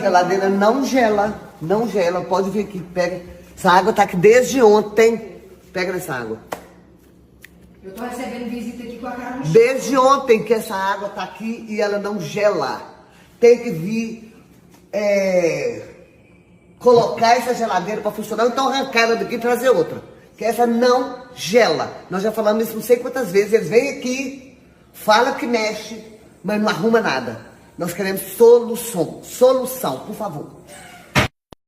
geladeira não gela, não gela. Pode vir aqui, pega. Essa água tá aqui desde ontem. Pega nessa água. Eu tô recebendo visita aqui com a cara no chão. Desde ontem que essa água tá aqui e ela não gela. Tem que vir colocar essa geladeira para funcionar, então arrancar ela daqui e trazer outra. Que essa não gela. Nós já falamos isso não sei quantas vezes. Eles vêm aqui, falam que mexe, mas não arruma nada. Nós queremos solução. Solução, por favor.